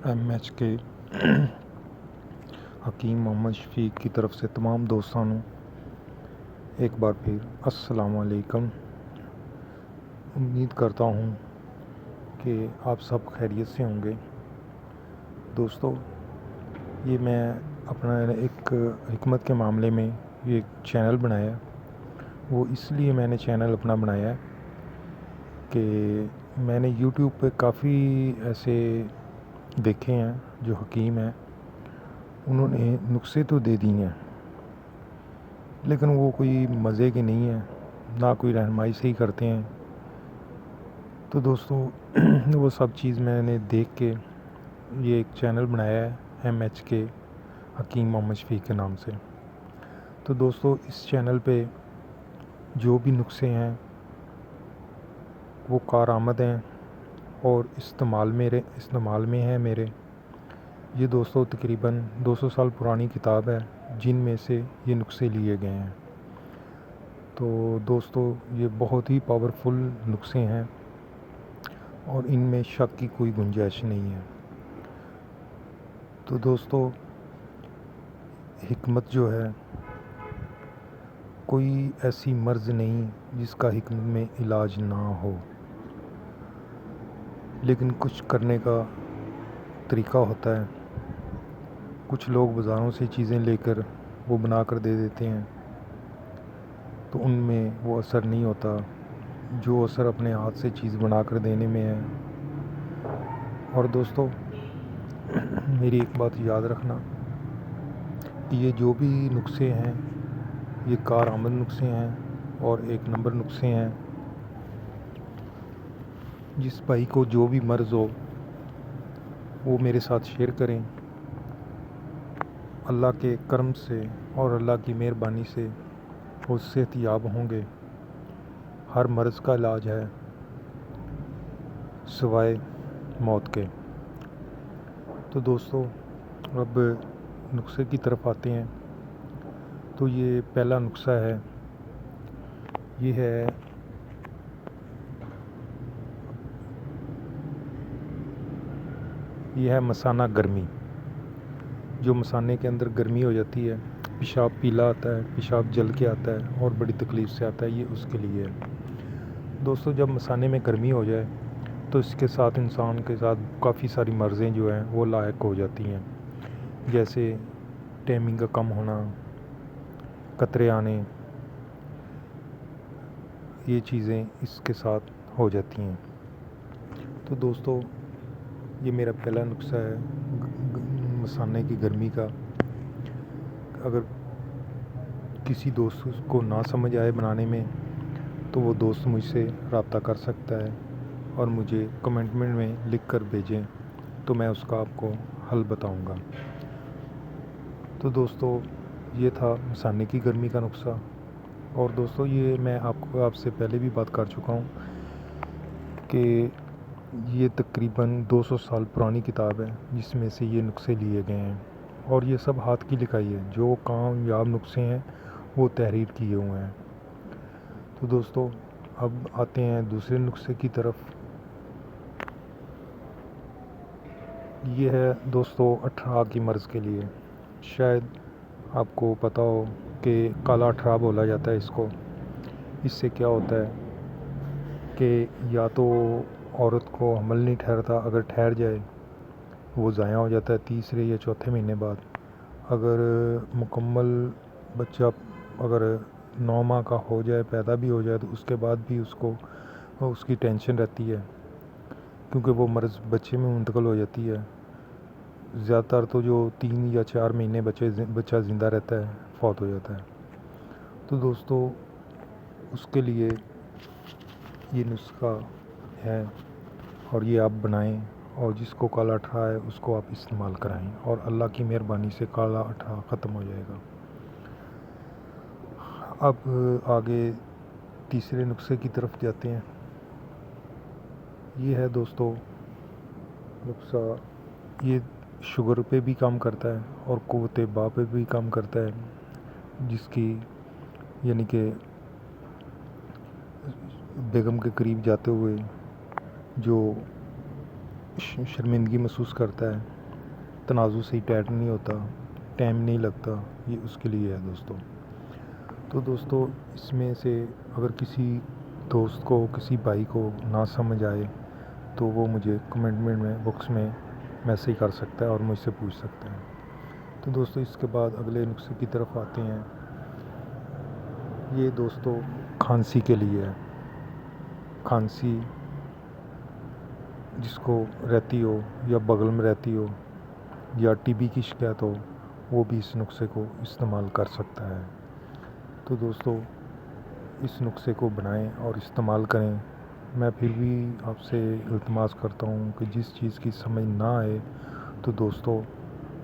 MH کے حکیم محمد شفیق کی طرف سے تمام دوستانوں ایک بار پھر السلام علیکم۔ امید کرتا ہوں کہ آپ سب خیریت سے ہوں گے۔ دوستو، یہ میں اپنا ایک حکمت کے معاملے میں یہ ایک چینل بنایا ہے۔ وہ اس لیے میں نے چینل اپنا بنایا ہے کہ میں نے یوٹیوب پہ کافی ایسے دیکھے ہیں جو حکیم ہیں، انہوں نے نسخے تو دے دی ہیں لیکن وہ کوئی مزے کے نہیں ہیں، نہ کوئی رہنمائی صحیح کرتے ہیں۔ تو دوستو وہ سب چیز میں نے دیکھ کے یہ ایک چینل بنایا ہے MH کے حکیم محمد شفیق کے نام سے۔ تو دوستو اس چینل پہ جو بھی نسخے ہیں وہ کارآمد ہیں اور استعمال میں ہیں میرے۔ یہ دوستو تقریباً 200 سال پرانی کتاب ہے جن میں سے یہ نسخے لیے گئے ہیں۔ تو دوستو یہ بہت ہی پاورفل نسخے ہیں اور ان میں شک کی کوئی گنجائش نہیں ہے۔ تو دوستو حکمت جو ہے، کوئی ایسی مرض نہیں جس کا حکمت میں علاج نہ ہو، لیکن کچھ کرنے کا طریقہ ہوتا ہے۔ کچھ لوگ بازاروں سے چیزیں لے کر وہ بنا کر دے دیتے ہیں تو ان میں وہ اثر نہیں ہوتا جو اثر اپنے ہاتھ سے چیز بنا کر دینے میں ہے۔ اور دوستو میری ایک بات یاد رکھنا کہ یہ جو بھی نسخے ہیں یہ کارآمد نسخے ہیں اور ایک نمبر نسخے ہیں۔ جس بھائی کو جو بھی مرض ہو وہ میرے ساتھ شیئر کریں۔ اللہ کے کرم سے اور اللہ کی مہربانی سے وہ صحت یاب ہوں گے۔ ہر مرض کا علاج ہے سوائے موت کے۔ تو دوستو اب نسخے کی طرف آتے ہیں۔ تو یہ پہلا نسخہ ہے، یہ ہے مثانہ گرمی۔ جو مثانے کے اندر گرمی ہو جاتی ہے، پیشاب پیلا آتا ہے، پیشاب جل کے آتا ہے اور بڑی تکلیف سے آتا ہے، یہ اس کے لیے ہے۔ دوستو جب مثانے میں گرمی ہو جائے تو اس کے ساتھ انسان کے ساتھ کافی ساری مرضیں جو ہیں وہ لاحق ہو جاتی ہیں، جیسے ٹائمنگ کا کم ہونا، قطرے آنے، یہ چیزیں اس کے ساتھ ہو جاتی ہیں۔ تو دوستو یہ میرا پہلا نسخہ ہے مثانے کی گرمی کا۔ اگر کسی دوست کو نہ سمجھ آئے بنانے میں تو وہ دوست مجھ سے رابطہ کر سکتا ہے اور مجھے کمنٹ میں لکھ کر بھیجیں تو میں اس کا آپ کو حل بتاؤں گا۔ تو دوستو یہ تھا مثانے کی گرمی کا نسخہ۔ اور دوستو یہ میں آپ سے پہلے بھی بات کر چکا ہوں کہ یہ تقریباً 200 سال پرانی کتاب ہے جس میں سے یہ نسخے لیے گئے ہیں اور یہ سب ہاتھ کی لکھائی ہے۔ جو کامیاب نسخے ہیں وہ تحریر کیے ہوئے ہیں۔ تو دوستو اب آتے ہیں دوسرے نسخے کی طرف۔ یہ ہے دوستو اٹھارہ کی مرض کے لیے۔ شاید آپ کو پتہ ہو کہ کالا اٹھارہ بولا جاتا ہے اس کو۔ اس سے کیا ہوتا ہے کہ یا تو عورت کو حمل نہیں ٹھہرتا، اگر ٹھہر جائے وہ ضائع ہو جاتا ہے تیسرے یا چوتھے مہینے بعد۔ اگر مکمل بچہ اگر 9 ماہ کا ہو جائے، پیدا بھی ہو جائے، تو اس کے بعد بھی اس کی ٹینشن رہتی ہے کیونکہ وہ مرض بچے میں منتقل ہو جاتی ہے۔ زیادہ تر تو جو 3 یا 4 مہینے بچہ زندہ رہتا ہے فوت ہو جاتا ہے۔ تو دوستو اس کے لیے یہ نسخہ ہے اور یہ آپ بنائیں اور جس کو کالا اٹھارہ ہے اس کو آپ استعمال کرائیں اور اللہ کی مہربانی سے کالا اٹھارہ ختم ہو جائے گا۔ اب آگے تیسرے نسخے کی طرف جاتے ہیں۔ یہ ہے دوستو نسخہ، یہ شوگر پہ بھی کام کرتا ہے اور قوت باء پہ بھی کام کرتا ہے، جس کی یعنی کہ بیگم کے قریب جاتے ہوئے جو شرمندگی محسوس کرتا ہے تنازع صحیح ٹائٹ نہیں ہوتا، ٹائم نہیں لگتا، یہ اس کے لیے ہے دوستو۔ تو دوستو اس میں سے اگر کسی دوست کو، کسی بھائی کو نہ سمجھ آئے تو وہ مجھے کمنٹ میں باکس میں میسیج کر سکتا ہے اور مجھ سے پوچھ سکتا ہے۔ تو دوستو اس کے بعد اگلے نسخے کی طرف آتے ہیں۔ یہ دوستو کھانسی کے لیے ہے۔ کھانسی جس کو رہتی ہو یا بغل میں رہتی ہو یا ٹی بی کی شکایت ہو، وہ بھی اس نسخے کو استعمال کر سکتا ہے۔ تو دوستو اس نسخے کو بنائیں اور استعمال کریں۔ میں پھر بھی آپ سے التماس کرتا ہوں کہ جس چیز کی سمجھ نہ آئے تو دوستو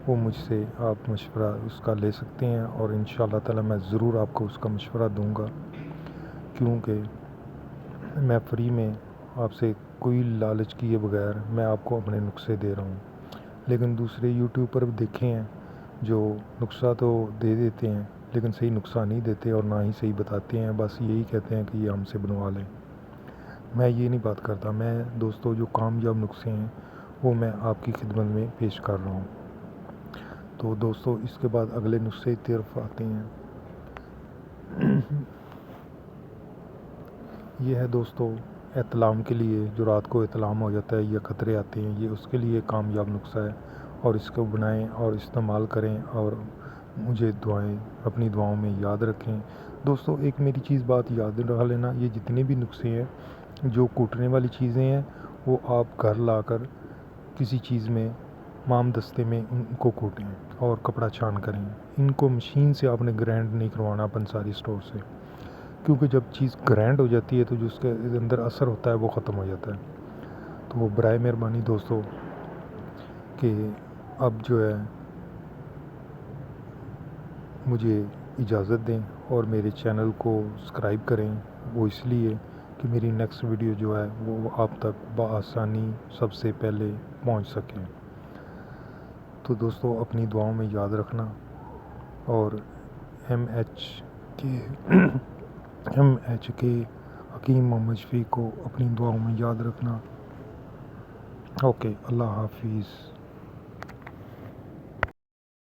وہ مجھ سے آپ مشورہ اس کا لے سکتے ہیں، اور انشاءاللہ تعالی میں ضرور آپ کو اس کا مشورہ دوں گا، کیونکہ میں فری میں آپ سے کوئی لالچ کیے بغیر میں آپ کو اپنے نسخے دے رہا ہوں۔ لیکن دوسرے یوٹیوب پر دیکھے ہیں جو نسخہ تو دے دیتے ہیں لیکن صحیح نسخہ نہیں دیتے اور نہ ہی صحیح بتاتے ہیں، بس یہی کہتے ہیں کہ یہ ہم سے بنوا لیں۔ میں یہ نہیں بات کرتا، میں دوستو جو کامیاب نسخے ہیں وہ میں آپ کی خدمت میں پیش کر رہا ہوں۔ تو دوستو اس کے بعد اگلے نسخے کی طرف آتے ہیں۔ یہ ہے دوستو احتلام کے لیے، جو رات کو احتلام ہو جاتا ہے یا خطرے آتے ہیں، یہ اس کے لیے کامیاب نسخہ ہے، اور اس کو بنائیں اور استعمال کریں اور مجھے اپنی دعاؤں میں یاد رکھیں۔ دوستو ایک میری چیز بات یاد رکھ لینا، یہ جتنے بھی نسخے ہیں جو کوٹنے والی چیزیں ہیں وہ آپ گھر لا کر کسی چیز میں مام دستے میں ان کو کوٹیں اور کپڑا چھان کریں۔ ان کو مشین سے آپ نے گرائنڈ نہیں کروانا پنساری اسٹور سے، کیونکہ جب چیز گرائنڈ ہو جاتی ہے تو جو اس کے اندر اثر ہوتا ہے وہ ختم ہو جاتا ہے۔ تو وہ برائے مہربانی دوستو کہ اب جو ہے مجھے اجازت دیں اور میرے چینل کو سبسکرائب کریں، وہ اس لیے کہ میری نیکسٹ ویڈیو جو ہے وہ آپ تک بآسانی سب سے پہلے پہنچ سکیں۔ تو دوستو اپنی دعاؤں میں یاد رکھنا، اور ایم ایچ کے حکیم محمد شفیع کو اپنی دعاؤں میں یاد رکھنا۔ اوکے، اللہ حافظ۔